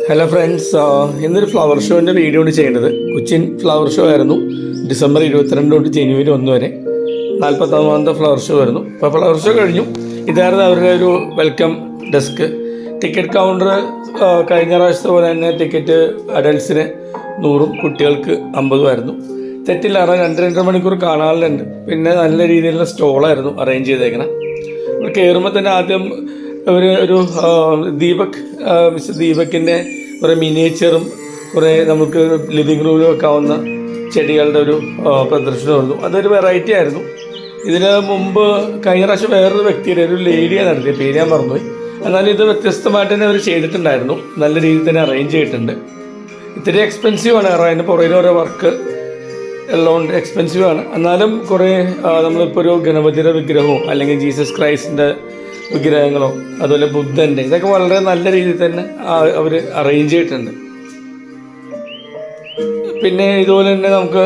Hello friends, ഇന്നൊരു flower ഷോൻ്റെ video ആണ് ചെയ്യുന്നത്. കൊച്ചിൻ ഫ്ലവർ ഷോ ആയിരുന്നു. ഡിസംബർ 22 തൊട്ട് ജനുവരി 1 വരെ 41ാമത്തെ ഫ്ലവർ ഷോ ആയിരുന്നു. ഇപ്പോൾ ഫ്ലവർ ഷോ കഴിഞ്ഞു. ഇതായിരുന്നു അവരുടെ ഒരു വെൽക്കം ഡെസ്ക്. ടിക്കറ്റ് കൗണ്ടർ കഴിഞ്ഞ പ്രാവശ്യത്തെ പോലെ തന്നെ ടിക്കറ്റ് അഡൽട്ട്സിന് 100ഉം കുട്ടികൾക്ക് 50ഉം ആയിരുന്നു. തെറ്റില്ലാതെ 2-2.5 മണിക്കൂർ കാണാനുണ്ട്. പിന്നെ നല്ല രീതിയിലുള്ള സ്റ്റോളായിരുന്നു അറേഞ്ച് ചെയ്തേക്കണം. കയറുമ്പോൾ തന്നെ ആദ്യം ഒരു മിസ്റ്റർ ദീപക്കിൻ്റെ കുറേ മിനിയേച്ചറും കുറേ നമുക്ക് ലിവിങ് റൂമിൽ വെക്കാവുന്ന ചെടികളുടെ ഒരു പ്രദർശനമായിരുന്നു. അതൊരു വെറൈറ്റി ആയിരുന്നു. ഇതിന് മുമ്പ് കഴിഞ്ഞ പ്രാവശ്യം വേറൊരു വ്യക്തിയുടെ ഒരു ലേഡിയാണ് നടത്തിയത്, പേര് ഞാൻ മറന്നുപോയി. എന്നാലും ഇത് വ്യത്യസ്തമായിട്ട് തന്നെ അവർ ചെയ്തിട്ടുണ്ടായിരുന്നു. നല്ല രീതിയിൽ തന്നെ അറേഞ്ച് ചെയ്തിട്ടുണ്ട്. ഇത്തിരി എക്സ്പെൻസീവാണ്, കാരണം അതിന് പുറകിൽ ഓരോ വർക്ക് എല്ലാം എക്സ്പെൻസീവ് ആണ്. എന്നാലും കുറേ നമ്മളിപ്പോൾ ഒരു ഗണപതിയുടെ വിഗ്രഹവും അല്ലെങ്കിൽ ജീസസ് ക്രൈസ്റ്റിൻ്റെ വിഗ്രഹങ്ങളോ അതുപോലെ ബുദ്ധൻ്റെ ഇതൊക്കെ വളരെ നല്ല രീതിയിൽ തന്നെ അവർ അറേഞ്ച് ചെയ്തിട്ടുണ്ട്. പിന്നെ ഇതുപോലെ തന്നെ നമുക്ക്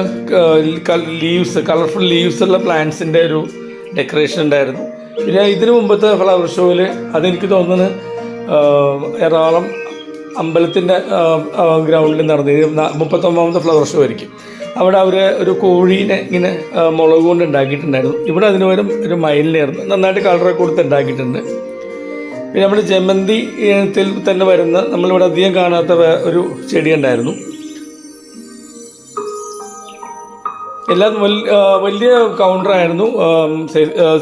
കളർഫുൾ ലീവ്സ് ഉള്ള പ്ലാന്റ്സിൻ്റെ ഒരു ഡെക്കറേഷൻ ഉണ്ടായിരുന്നു. പിന്നെ ഇതിനു മുമ്പത്തെ ഫ്ലവർ ഷോയിൽ അതെനിക്ക് തോന്നുന്നത് എറണാകുളം അമ്പലത്തിൻ്റെ ഗ്രൗണ്ടിൽ നടന്നത് 39ാമത്തെ ഫ്ലവർ ഷോ ആയിരിക്കും. അവിടെ അവർ ഒരു കോഴീനെ ഇങ്ങനെ മുളക് കൊണ്ട് ഉണ്ടാക്കിയിട്ടുണ്ടായിരുന്നു. ഇവിടെ അതിന് പകരം ഒരു മയിലിനായിരുന്നു. നന്നായിട്ട് കളറൊക്കെ കൊടുത്ത് ഉണ്ടാക്കിയിട്ടുണ്ട്. പിന്നെ നമ്മുടെ ജമന്തി ഇനത്തിൽ തന്നെ വരുന്ന നമ്മളിവിടെ അധികം കാണാത്ത ഒരു ചെടി ഉണ്ടായിരുന്നു. എല്ലാം വലിയ കൗണ്ടറായിരുന്നു.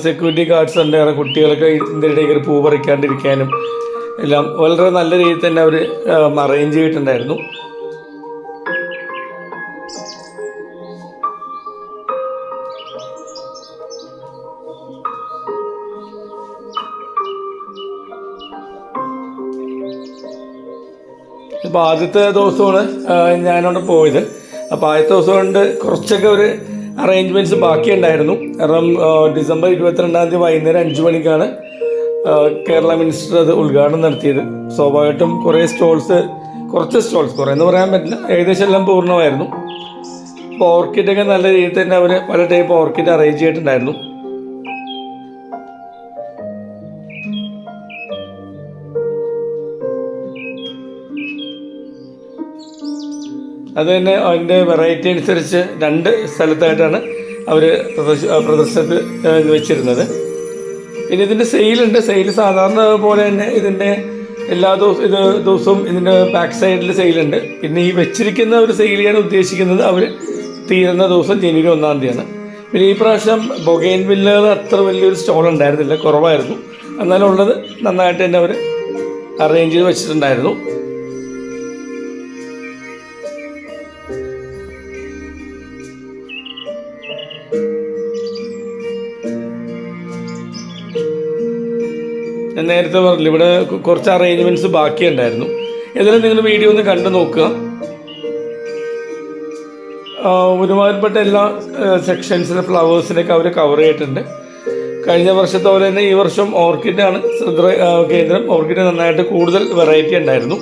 സെക്യൂരിറ്റി ഗാർഡ്സ് ഉണ്ട്, കുട്ടികൾക്ക് ഇതിൻ്റെ ഇടയിൽ പൂ പറിക്കാണ്ടിരിക്കാനും എല്ലാം വളരെ നല്ല രീതിയിൽ തന്നെ അവർ അറേഞ്ച് ചെയ്തിട്ടുണ്ടായിരുന്നു. ഇപ്പോൾ ആദ്യത്തെ ദിവസമാണ് ഞാനവിടെ പോയത്. അപ്പോൾ ആദ്യത്തെ ദിവസം കൊണ്ട് കുറച്ചൊക്കെ ഒരു അറേഞ്ച്മെൻറ്റ്സ് ബാക്കിയുണ്ടായിരുന്നു. കാരണം ഡിസംബർ 22-ാം തീയതി വൈകുന്നേരം 5 മണിക്കാണ് കേരള മിനിസ്റ്റർ അത് ഉദ്ഘാടനം നടത്തിയത്. സ്വാഭാവികമായിട്ടും കുറച്ച് സ്റ്റോൾസ് കുറേ എന്ന് പറയാൻ പറ്റില്ല, ഏകദേശം എല്ലാം പൂർണ്ണമായിരുന്നു. അപ്പോൾ ഓർക്കിഡൊക്കെ നല്ല രീതിയിൽ തന്നെ അവർ പല ടൈപ്പ് ഓർക്കിഡ് അറേഞ്ച് ചെയ്തിട്ടുണ്ടായിരുന്നു. അത് തന്നെ അതിൻ്റെ വെറൈറ്റി അനുസരിച്ച് 2 സ്ഥലത്തായിട്ടാണ് അവർ പ്രദർശനത്തിൽ വെച്ചിരുന്നത്. പിന്നെ ഇതിൻ്റെ സെയിലുണ്ട്. സെയിൽ സാധാരണ പോലെ തന്നെ ഇതിൻ്റെ എല്ലാ ദിവസവും ഇതിൻ്റെ ബാക്ക് സൈഡിൽ സെയിലുണ്ട്. പിന്നെ ഈ വെച്ചിരിക്കുന്ന ഒരു സെയിൽ ചെയ്യാൻ ഉദ്ദേശിക്കുന്നത് അവർ തീരുന്ന ദിവസം ജനുവരി 1-ാം തീയതിയാണ്. പിന്നെ ഈ പ്രാവശ്യം ബൊഗൈൻ വില്ലകൾ അത്ര വലിയൊരു സ്റ്റോൾ ഉണ്ടായിരുന്നില്ല, കുറവായിരുന്നു. എന്നാലും ഉള്ളത് നന്നായിട്ട് തന്നെ അവർ അറേഞ്ച് ചെയ്ത് വെച്ചിട്ടുണ്ടായിരുന്നു. ഞാൻ നേരത്തെ പറഞ്ഞില്ല, ഇവിടെ കുറച്ച് അറേഞ്ച്മെൻറ്റ്സ് ബാക്കിയുണ്ടായിരുന്നു. ഏതായാലും നിങ്ങൾ വീഡിയോ ഒന്ന് കണ്ടു നോക്കുക. ഒരുമാതിരിപ്പെട്ട എല്ലാ സെക്ഷൻസിലെ ഫ്ലവേഴ്സിനൊക്കെ അവർ കവർ ചെയ്തിട്ടുണ്ട്. കഴിഞ്ഞ വർഷത്തെ പോലെ തന്നെ ഈ വർഷം ഓർക്കിഡാണ് കേന്ദ്രം. ഓർക്കിഡ് നന്നായിട്ട് കൂടുതൽ വെറൈറ്റി ഉണ്ടായിരുന്നു.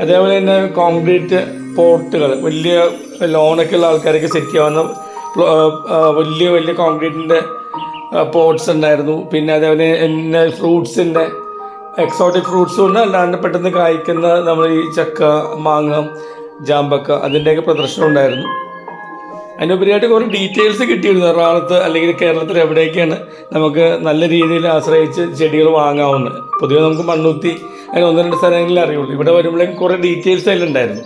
അതേപോലെ തന്നെ കോൺക്രീറ്റ് പോട്ടുകൾ, വലിയ ലോണൊക്കെ ഉള്ള ആൾക്കാരൊക്കെ സെറ്റ് ചെയ്യാവുന്ന വലിയ വലിയ കോൺക്രീറ്റിൻ്റെ പോട്ട്സ് ഉണ്ടായിരുന്നു. പിന്നെ അതേപോലെ തന്നെ ഫ്രൂട്ട്സിൻ്റെ എക്സോട്ടിക് ഫ്രൂട്ട്സും ഉണ്ട്, അല്ലാണ്ട് പെട്ടെന്ന് കായ്ക്കുന്ന നമ്മൾ ഈ ചക്ക, മാങ്ങ, ജാമ്പക്ക അതിൻ്റെയൊക്കെ പ്രദർശനം ഉണ്ടായിരുന്നു. അതിനുപരിയായിട്ട് കുറേ ഡീറ്റെയിൽസ് കിട്ടിയിരുന്നു. എറണാകുളത്ത് അല്ലെങ്കിൽ കേരളത്തിൽ എവിടെയൊക്കെയാണ് നമുക്ക് നല്ല രീതിയിൽ ആശ്രയിച്ച് ചെടികൾ വാങ്ങാവുന്നത്. പൊതുവെ നമുക്ക് മണ്ണുത്തി അങ്ങനെ 1-2 സ്ഥലങ്ങളിൽ അറിയുള്ളൂ. ഇവിടെ വരുമ്പോഴേക്കും കുറേ ഡീറ്റെയിൽസ് അതിലുണ്ടായിരുന്നു.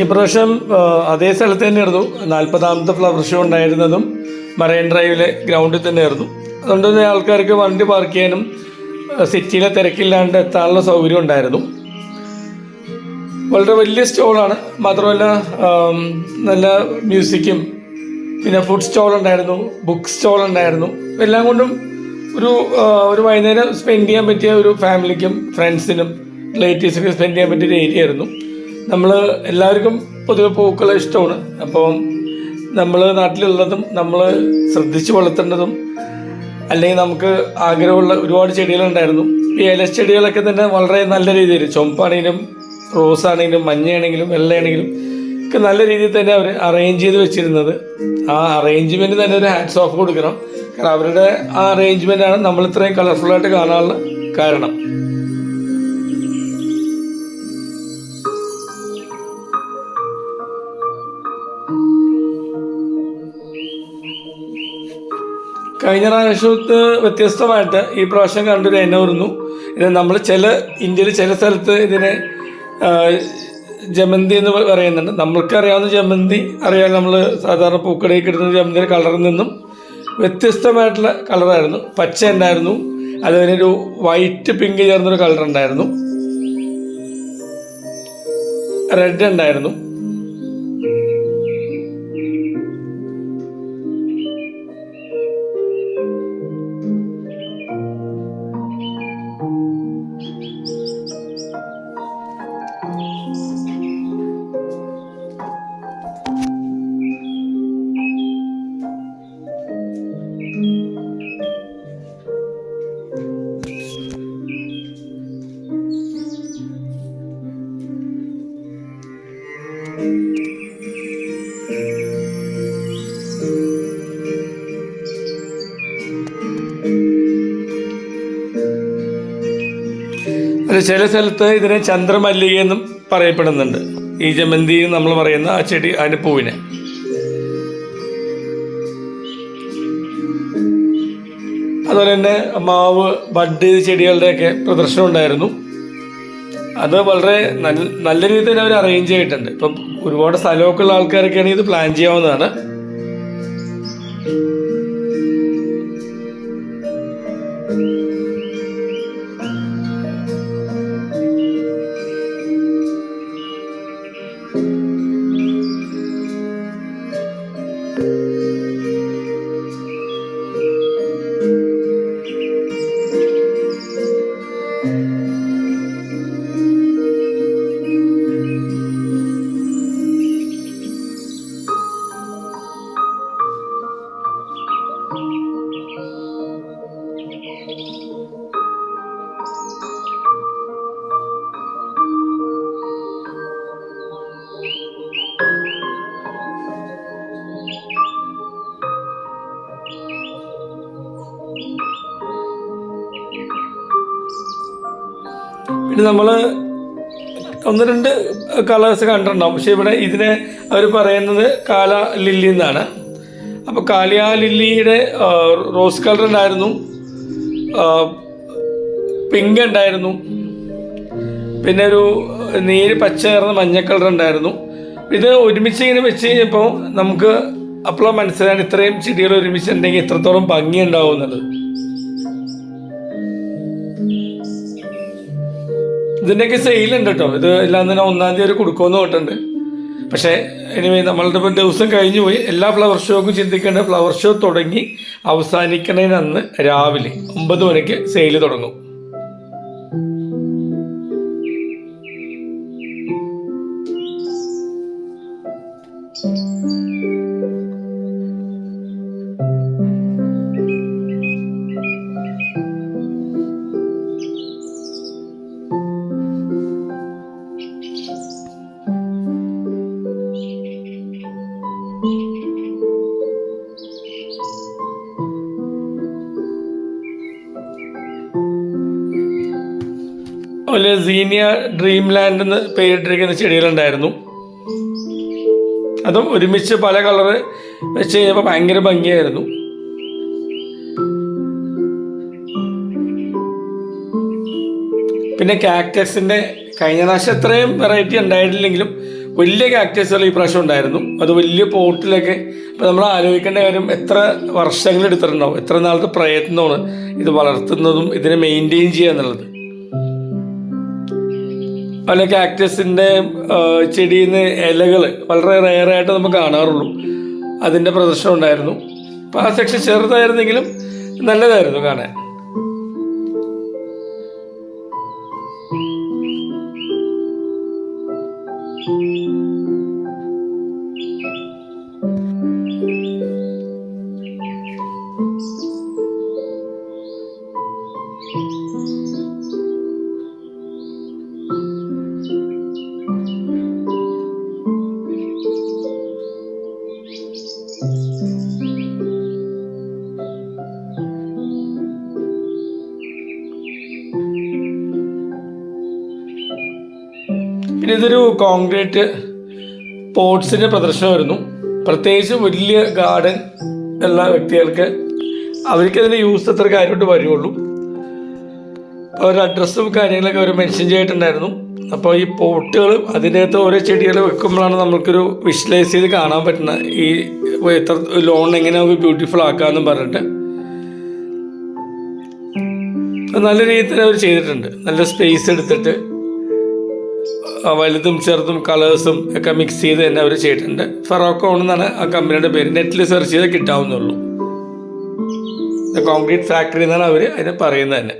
ഇപ്രാവശ്യം അതേ സ്ഥലത്ത് തന്നെയായിരുന്നു 40ാമത്തെ ഫ്ലവർ ഷോ ഉണ്ടായിരുന്നതും മറൈൻ ഡ്രൈവിലെ ഗ്രൗണ്ടിൽ തന്നെയായിരുന്നു. അതുകൊണ്ട് തന്നെ ആൾക്കാർക്ക് വണ്ടി പാർക്ക് ചെയ്യാനും സിറ്റിയിലെ തിരക്കില്ലാണ്ട് എത്താനുള്ള സൗകര്യം ഉണ്ടായിരുന്നു. വളരെ വലിയ സ്റ്റോളാണ്. മാത്രമല്ല നല്ല മ്യൂസിക്കും പിന്നെ ഫുഡ് സ്റ്റോൾ ഉണ്ടായിരുന്നു, ബുക്ക് സ്റ്റോൾ ഉണ്ടായിരുന്നു. എല്ലാം കൊണ്ടും ഒരു വൈകുന്നേരം സ്പെൻഡ് ചെയ്യാൻ പറ്റിയ ഒരു ഫാമിലിക്കും ഫ്രണ്ട്സിനും റിലേറ്റീവ്സിനും സ്പെൻഡ് ചെയ്യാൻ പറ്റിയൊരു ഏരിയ ആയിരുന്നു. നമ്മൾ എല്ലാവർക്കും പൊതുവെ പൂക്കളെ ഇഷ്ടമാണ്. അപ്പം നമ്മൾ നാട്ടിലുള്ളതും നമ്മൾ ശ്രദ്ധിച്ച് വളർത്തേണ്ടതും അല്ലെങ്കിൽ നമുക്ക് ആഗ്രഹമുള്ള ഒരുപാട് ചെടികളുണ്ടായിരുന്നു. ഈ ഇലച്ചെടികളൊക്കെ തന്നെ വളരെ നല്ല രീതിയിൽ ചുമപ്പാണെങ്കിലും റോസാണെങ്കിലും മഞ്ഞയാണെങ്കിലും വെള്ളയാണെങ്കിലും ഒക്കെ നല്ല രീതിയിൽ തന്നെ അവർ അറേഞ്ച് ചെയ്ത് വെച്ചിരുന്നത്. ആ അറേഞ്ച്മെൻറ്റ് തന്നെ ഒരു ഹാറ്റ്സ് ഓഫ് കൊടുക്കണം. കാരണം അവരുടെ ആ അറേഞ്ച്മെൻറ്റാണ് നമ്മൾ ഇത്രയും കളർഫുള്ളായിട്ട് കാണാനുള്ള കാരണം. കഴിഞ്ഞ പ്രാവശ്യത്ത് വ്യത്യസ്തമായിട്ട് ഈ പ്രാവശ്യം കണ്ടൊരു ഇനമായിരുന്നു ഇത്. നമ്മൾ ഇന്ത്യയിൽ ചില സ്ഥലത്ത് ഇതിനെ ജമന്തി എന്ന് പറയുന്നുണ്ട്. നമ്മൾക്ക് അറിയാവുന്ന ജമന്തി അറിയാൻ നമ്മൾ സാധാരണ പൂക്കടയിൽ കിട്ടുന്ന ജമന്തിയുടെ കളറിൽ നിന്നും വ്യത്യസ്തമായിട്ടുള്ള കളറായിരുന്നു. പച്ച ഉണ്ടായിരുന്നു, അതുപോലെ ഒരു വൈറ്റ് പിങ്ക് ചേർന്നൊരു കളർ ഉണ്ടായിരുന്നു, റെഡ് ഉണ്ടായിരുന്നു. ചില സ്ഥലത്ത് ഇതിനെ ചന്ദ്രമല്ലിക എന്നും പറയപ്പെടുന്നുണ്ട്. ഈ ജമന്തി നമ്മൾ പറയുന്ന ആ ചെടി, അതിൻ്റെ പൂവിനെ. അതുപോലെ തന്നെ മാവ് ബഡ് ചെടികളുടെയൊക്കെ പ്രദർശനം ഉണ്ടായിരുന്നു. അത് വളരെ നല്ല രീതിയിൽ അവർ അറേഞ്ച് ചെയ്തിട്ടുണ്ട്. ഇപ്പം ഒരുപാട് സ്ഥലമൊക്കെ ഉള്ള ആൾക്കാരൊക്കെയാണെങ്കിൽ ഇത് പ്ലാൻ ചെയ്യാവുന്നതാണ്. പിന്നെ നമ്മൾ ഒന്ന് രണ്ട് കളേഴ്സ് കണ്ടിട്ടുണ്ടാവും. പക്ഷേ ഇവിടെ ഇതിനെ അവർ പറയുന്നത് കാല ലില്ലി എന്നാണ്. അപ്പോൾ കാലിയ ലില്ലിയുടെ റോസ് കളർ ഉണ്ടായിരുന്നു, പിങ്ക് ഉണ്ടായിരുന്നു, പിന്നെ ഒരു നീര് പച്ച ചേർന്ന മഞ്ഞ കളർ ഉണ്ടായിരുന്നു. ഇത് ഒരുമിച്ച് ഇങ്ങനെ വെച്ച് കഴിഞ്ഞപ്പോൾ നമുക്ക് അപ്പോഴും മനസ്സിലാണ് ഇത്രയും ചെടികൾ ഒരുമിച്ചുണ്ടെങ്കിൽ എത്രത്തോളം ഭംഗി ഉണ്ടാവും എന്നുള്ളത്. ഇതിൻ്റെയൊക്കെ സെയിലുണ്ട് കേട്ടോ. ഇത് എല്ലാം തന്നെ 1-ാം തീയതി കൊടുക്കുമെന്ന് തൊട്ടുണ്ട്. പക്ഷേ എനിവേ നമ്മളുടെ ഇപ്പോൾ ദിവസം കഴിഞ്ഞു പോയി. എല്ലാ ഫ്ലവർ ഷോക്കും ചിന്തിക്കേണ്ട, ഫ്ലവർ ഷോ തുടങ്ങി അവസാനിക്കണതിനന്ന് രാവിലെ 9 മണിക്ക് സെയിൽ തുടങ്ങും. അതുപോലെ സീനിയ ഡ്രീം ലാൻഡ് എന്ന് പേരിട്ടിരിക്കുന്ന ചെടികളുണ്ടായിരുന്നു. അതും ഒരുമിച്ച് പല കളറ് വെച്ച് കഴിഞ്ഞപ്പോൾ ഭയങ്കര ഭംഗിയായിരുന്നു. പിന്നെ കാക്ടസിൻ്റെ കഴിഞ്ഞ പ്രാവശ്യം അത്രയും വെറൈറ്റി ഉണ്ടായിട്ടില്ലെങ്കിലും വലിയ കാക്ടസുകൾ ഈ പ്രാവശ്യം ഉണ്ടായിരുന്നു. അത് വലിയ പോട്ടിലൊക്കെ. അപ്പോൾ നമ്മൾ ആലോചിക്കേണ്ട കാര്യം, എത്ര വർഷങ്ങൾ എടുത്തിട്ടുണ്ടാവും, എത്ര നാളത്തെ പ്രയത്നമാണ് ഇത് വളർത്തുന്നതും ഇതിനെ മെയിൻറ്റെയിൻ ചെയ്യുക എന്നുള്ളത്. പല കാക്ടസിൻ്റെ ചെടിയിൽ നിന്ന് ഇലകൾ വളരെ റെയറായിട്ട് നമുക്ക് കാണാറുള്ളൂ. അതിൻ്റെ പ്രദർശനം ഉണ്ടായിരുന്നു. അപ്പോൾ ആ സെക്ഷൻ ചെറുതായിരുന്നെങ്കിലും നല്ലതായിരുന്നു കാണാൻ. പിന്നെ ഇതൊരു കോൺക്രീറ്റ് പോട്ട്സിൻ്റെ പ്രദർശനമായിരുന്നു. പ്രത്യേകിച്ച് വലിയ ഗാർഡൻ ഉള്ള വ്യക്തികൾക്ക് അവർക്കതിൻ്റെ യൂസ് അത്ര കാര്യമായിട്ട് വരുള്ളൂ. അവരുടെ അഡ്രസ്സും കാര്യങ്ങളൊക്കെ അവർ മെൻഷൻ ചെയ്തിട്ടുണ്ടായിരുന്നു. അപ്പോൾ ഈ പോട്ടുകളും അതിനകത്ത് ഓരോ ചെടികൾ വെക്കുമ്പോഴാണ് നമുക്കൊരു വിഷ്വലൈസ് ചെയ്ത് കാണാൻ പറ്റുന്നത് ഈ എത്ര ലോൺ എങ്ങനെ നമുക്ക് ബ്യൂട്ടിഫുൾ ആക്കാമെന്നും പറഞ്ഞിട്ട്. നല്ല രീതിയിൽ അവർ ചെയ്തിട്ടുണ്ട്. നല്ല സ്പേസ് എടുത്തിട്ട് വലുതും ചെറുതും കളേഴ്സും ഒക്കെ മിക്സ് ചെയ്ത് തന്നെ അവർ ചെയ്തിട്ടുണ്ട്. ഫെറോക്കോൺ എന്നാണ് ആ കമ്പനിയുടെ പേര്. നെറ്റിൽ സെർച്ച് ചെയ്ത് കിട്ടാവുന്നുള്ളൂ. കോൺക്രീറ്റ് ഫാക്ടറി എന്നാണ് അവർ അതിനെ പറയുന്നത് തന്നെ.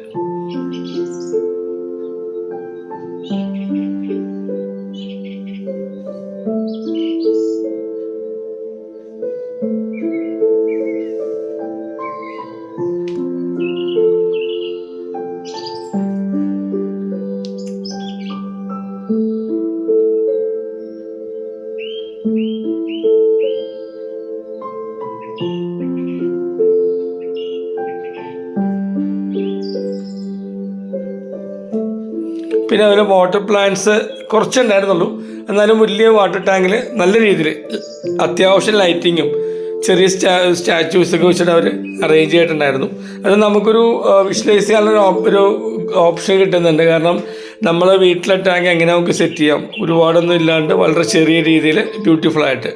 പിന്നെ അതുപോലെ വാട്ടർ പ്ലാന്റ്സ് കുറച്ചുണ്ടായിരുന്നുള്ളൂ. എന്നാലും വലിയ വാട്ടർ ടാങ്കിൽ നല്ല രീതിയിൽ അത്യാവശ്യം ലൈറ്റിങ്ങും ചെറിയ സ്റ്റാച്യൂസൊക്കെ വെച്ചിട്ട് അവർ അറേഞ്ച് ചെയ്തിട്ടുണ്ടായിരുന്നു. അത് നമുക്കൊരു വിഷ്വലൈസ് ചെയ്യാനുള്ള ഒരു ഓപ്ഷൻ കിട്ടുന്നുണ്ട്. കാരണം നമ്മളെ വീട്ടിലെ ടാങ്ക് എങ്ങനെ നമുക്ക് സെറ്റ് ചെയ്യാം, ഒരുപാടൊന്നും ഇല്ലാണ്ട് വളരെ ചെറിയ രീതിയിൽ ബ്യൂട്ടിഫുള്ളായിട്ട്.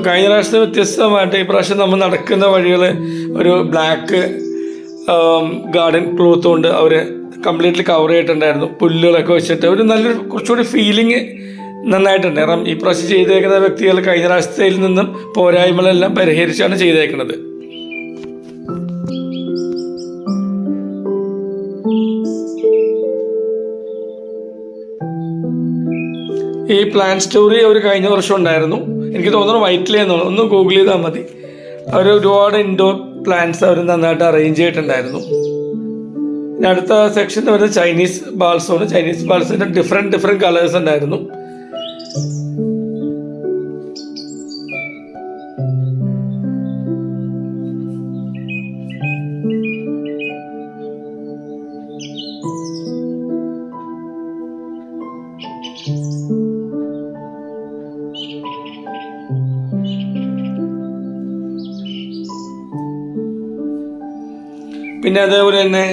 കഴിഞ്ഞ പ്രാവശ്യത്തെ വ്യത്യസ്തമായിട്ട് ഈ പ്രാവശ്യം നമ്മൾ നടക്കുന്ന വഴികൾ ഒരു ബ്ലാക്ക് ഗാർഡൻ ക്ലോത്ത് കൊണ്ട് അവർ കംപ്ലീറ്റ്ലി കവർ ചെയ്തിട്ടുണ്ടായിരുന്നു. പുല്ലുകളൊക്കെ വെച്ചിട്ട് ഒരു നല്ലൊരു കുറച്ചുകൂടി ഫീലിംഗ് നന്നായിട്ടുണ്ട്. കാരണം ഈ പ്രാവശ്യം ചെയ്തേക്കുന്ന വ്യക്തികൾ കഴിഞ്ഞ പ്രാവശ്യത്തിൽ നിന്നും പോരായ്മകളെല്ലാം പരിഹരിച്ചാണ് ചെയ്തേക്കുന്നത്. ഈ പ്ലാൻ സ്റ്റോറി അവർ കഴിഞ്ഞ വർഷം ഉണ്ടായിരുന്നു. എനിക്ക് തോന്നുന്നു വൈറ്റിലെന്നാണ്, ഒന്ന് ഗൂഗിൾ ചെയ്താൽ മതി. അവർ ഒരുപാട് ഇൻഡോർ പ്ലാന്റ്സ് അവർ നന്നായിട്ട് അറേഞ്ച് ചെയ്തിട്ടുണ്ടായിരുന്നു. പിന്നെ അടുത്ത സെക്ഷൻ വരുന്നത് ചൈനീസ് ബാൾസാണ്. ചൈനീസ് ബാൾസിൻ്റെ ഡിഫറെൻറ്റ് കളേഴ്സ് ഉണ്ടായിരുന്നു. പിന്നെ അതേപോലെ തന്നെ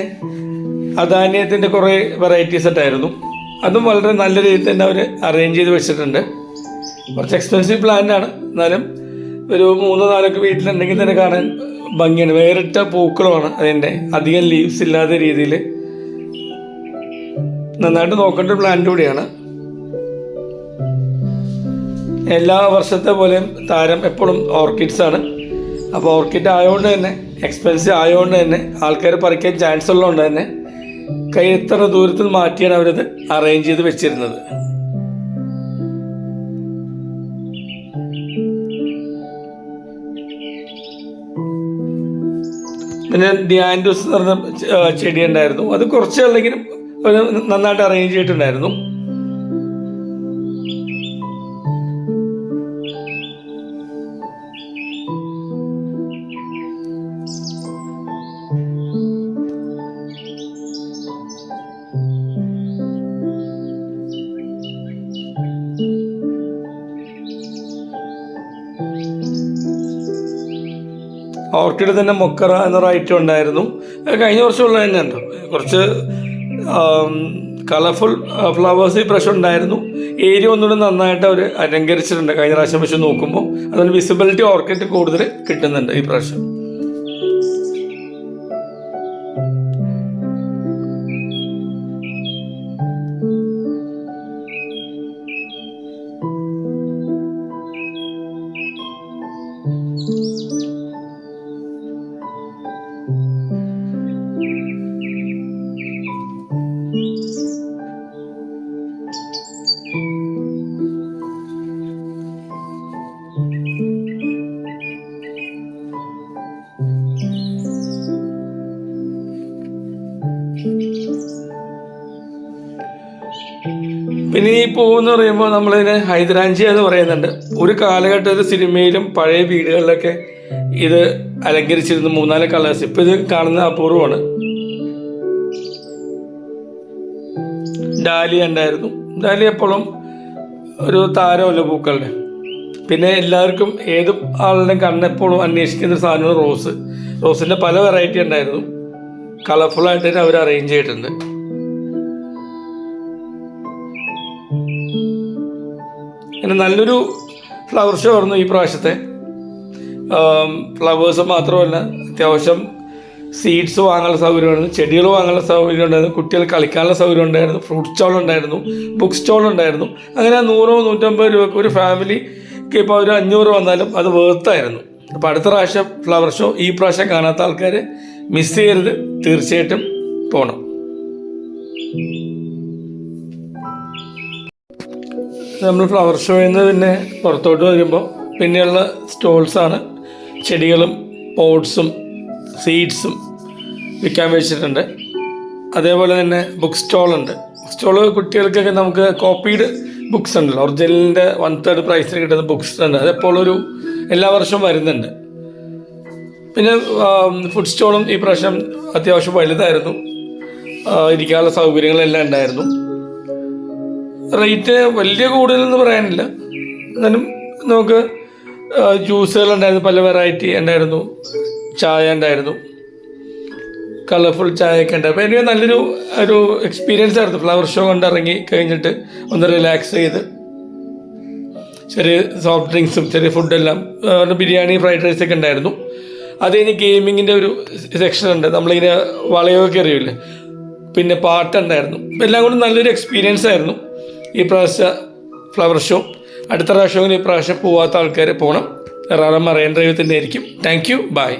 അധാന്യത്തിൻ്റെ കുറേ വെറൈറ്റീസ് ഉണ്ടായിരുന്നു. അതും വളരെ നല്ല രീതിയിൽ തന്നെ അവർ അറേഞ്ച് ചെയ്ത് വെച്ചിട്ടുണ്ട്. കുറച്ച് എക്സ്പെൻസീവ് പ്ലാന്റാണ്, എന്നാലും ഒരു 3-4 വീട്ടിലുണ്ടെങ്കിൽ തന്നെ കാണാൻ ഭംഗിയാണ്. വേറിട്ട പൂക്കളുമാണ് അതിൻ്റെ, അധികം ലീവ്സ് ഇല്ലാത്ത രീതിയിൽ നന്നായിട്ട് നോക്കേണ്ട ഒരു പ്ലാന്റ് കൂടിയാണ്. എല്ലാ വർഷത്തെ പോലെയും താരം എപ്പോഴും ഓർക്കിഡ്സാണ്. അപ്പോൾ ഓർക്കിഡ് ആയതുകൊണ്ട് തന്നെ എക്സ്പെൻസീവ് ആയതുകൊണ്ട് തന്നെ ആൾക്കാർ പറിക്കാൻ ചാൻസ് ഉള്ളതുകൊണ്ട് തന്നെ കൈ എത്ര ദൂരത്തിൽ മാറ്റിയാണ് അവരത് അറേഞ്ച് ചെയ്ത് വെച്ചിരുന്നത്. പിന്നെ ഡിയാൻഡൂസ് എന്ന് പറഞ്ഞ ചെടി ഉണ്ടായിരുന്നു. അത് കുറച്ച് അല്ലെങ്കിലും നന്നായിട്ട് അറേഞ്ച് ചെയ്തിട്ടുണ്ടായിരുന്നു. ഓർക്കിഡ് തന്നെ മൊക്കറ എന്നൊരു ഐറ്റം ഉണ്ടായിരുന്നു. കഴിഞ്ഞ വർഷമുള്ള തന്നെ ഉണ്ടോ, കുറച്ച് കളർഫുൾ ഫ്ലവേഴ്സ് ഈ പ്രാവശ്യം ഉണ്ടായിരുന്നു. ഏരിയ ഒന്നുകൂടെ നന്നായിട്ട് അവർ അലങ്കരിച്ചിട്ടുണ്ട് കഴിഞ്ഞ പ്രാവശ്യം വെച്ച് നോക്കുമ്പോൾ. അതുകൊണ്ട് വിസിബിലിറ്റി ഓർക്കിഡ് കൂടുതൽ കിട്ടുന്നുണ്ട് ഈ പ്രാവശ്യം. പിന്നെ ഈ പൂവെന്ന് പറയുമ്പോൾ നമ്മളിതിനെ ഹൈദ്രാഞ്ചി എന്ന് പറയുന്നുണ്ട്. ഒരു കാലഘട്ടത്തിൽ സിനിമയിലും പഴയ വീടുകളിലൊക്കെ ഇത് അലങ്കരിച്ചിരുന്നു 3-4 കളേഴ്സ്. ഇപ്പം ഇത് കാണുന്ന അപൂർവമാണ്. ഡാലിയ ഉണ്ടായിരുന്നു. ഡാലിയ എപ്പോഴും ഒരു താരമല്ല പൂക്കളുടെ. പിന്നെ എല്ലാവർക്കും ഏത് ആളുടെയും കണ്ണെപ്പോഴും അന്വേഷിക്കുന്ന ഒരു സാധനമാണ് റോസ്. റോസിൻ്റെ പല വെറൈറ്റി ഉണ്ടായിരുന്നു. കളർഫുള്ളായിട്ട് തന്നെ അവർ അറേഞ്ച് ചെയ്തിട്ടുണ്ട്. അങ്ങനെ നല്ലൊരു ഫ്ലവർ ഷോ ആയിരുന്നു ഈ പ്രാവശ്യത്തെ. ഫ്ലവേഴ്സ് മാത്രമല്ല, അത്യാവശ്യം സീഡ്സ് വാങ്ങാനുള്ള സൗകര്യമായിരുന്നു, ചെടികൾ വാങ്ങാനുള്ള സൗകര്യം ഉണ്ടായിരുന്നു, കുട്ടികൾ കളിക്കാനുള്ള സൗകര്യം ഉണ്ടായിരുന്നു, ഫ്രൂട്ട് സ്റ്റോൾ ഉണ്ടായിരുന്നു, ബുക്ക് സ്റ്റോൾ ഉണ്ടായിരുന്നു. അങ്ങനെ 100-150 രൂപയ്ക്ക് ഒരു ഫാമിലിക്ക് ഇപ്പോൾ ഒരു 500 വന്നാലും അത് വേർത്തായിരുന്നു. അപ്പോൾ അടുത്ത പ്രാവശ്യം ഫ്ലവർ ഷോ ഈ പ്രാവശ്യം കാണാത്ത ആൾക്കാർ മിസ് ചെയ്യരുത്, തീർച്ചയായിട്ടും പോകണം. നമ്മൾ ഫ്ലവർ ഷോയിൽ നിന്ന് പിന്നെ പുറത്തോട്ട് വരുമ്പോൾ പിന്നെയുള്ള സ്റ്റോൾസാണ്. ചെടികളും പോട്ട്സും സീഡ്സും വിൽക്കാൻ വെച്ചിട്ടുണ്ട്. അതേപോലെ തന്നെ ബുക്ക് സ്റ്റോളുണ്ട്. ബുക്ക് സ്റ്റോള് കുട്ടികൾക്കൊക്കെ നമുക്ക് കോപ്പീഡ് ബുക്സ് ഉണ്ടല്ലോ, ഒറിജിനലിൻ്റെ 1/3 പ്രൈസിന് കിട്ടുന്ന ബുക്സ് ഉണ്ട്. അതെപ്പോഴൊരു എല്ലാ വർഷവും വരുന്നുണ്ട്. പിന്നെ ഫുഡ് സ്റ്റോളും ഈ പ്രാവശ്യം അത്യാവശ്യം വലുതായിരുന്നു. ഇരിക്കാനുള്ള സൗകര്യങ്ങളെല്ലാം ഉണ്ടായിരുന്നു. റേറ്റ് വലിയ കൂടുതലെന്ന് പറയാനില്ല. എന്നാലും നമുക്ക് ജ്യൂസുകളുണ്ടായിരുന്നു, പല വെറൈറ്റി ഉണ്ടായിരുന്നു, ചായ ഉണ്ടായിരുന്നു, കളർഫുൾ ചായയൊക്കെ ഉണ്ടായിരുന്നു. അപ്പോൾ എനിക്ക് നല്ലൊരു എക്സ്പീരിയൻസ് ആയിരുന്നു. ഫ്ലവർ ഷോ കണ്ടിറങ്ങി കഴിഞ്ഞിട്ട് ഒന്ന് റിലാക്സ് ചെയ്ത് ചെറിയ സോഫ്റ്റ് ഡ്രിങ്ക്സും ചെറിയ ഫുഡെല്ലാം, ബിരിയാണി ഫ്രൈഡ് റൈസൊക്കെ ഉണ്ടായിരുന്നു. അത് കഴിഞ്ഞ് ഗെയിമിങ്ങിൻ്റെ ഒരു സെക്ഷൻ ഉണ്ട്. നമ്മളിങ്ങനെ വളയൊക്കെ അറിയില്ലേ, പിന്നെ പാട്ടുണ്ടായിരുന്നു. എല്ലാം കൂടി നല്ലൊരു എക്സ്പീരിയൻസ് ആയിരുന്നു ഈ പ്രാവശ്യം ഫ്ലവർ ഷോ. അടുത്ത പ്രാവശ്യം ഈ പ്രാവശ്യം പോവാത്ത ആൾക്കാർ പോകണം. എറണാകുളം മറൈൻ ഡ്രൈവ് തന്നെ ആയിരിക്കും. Thank you, by.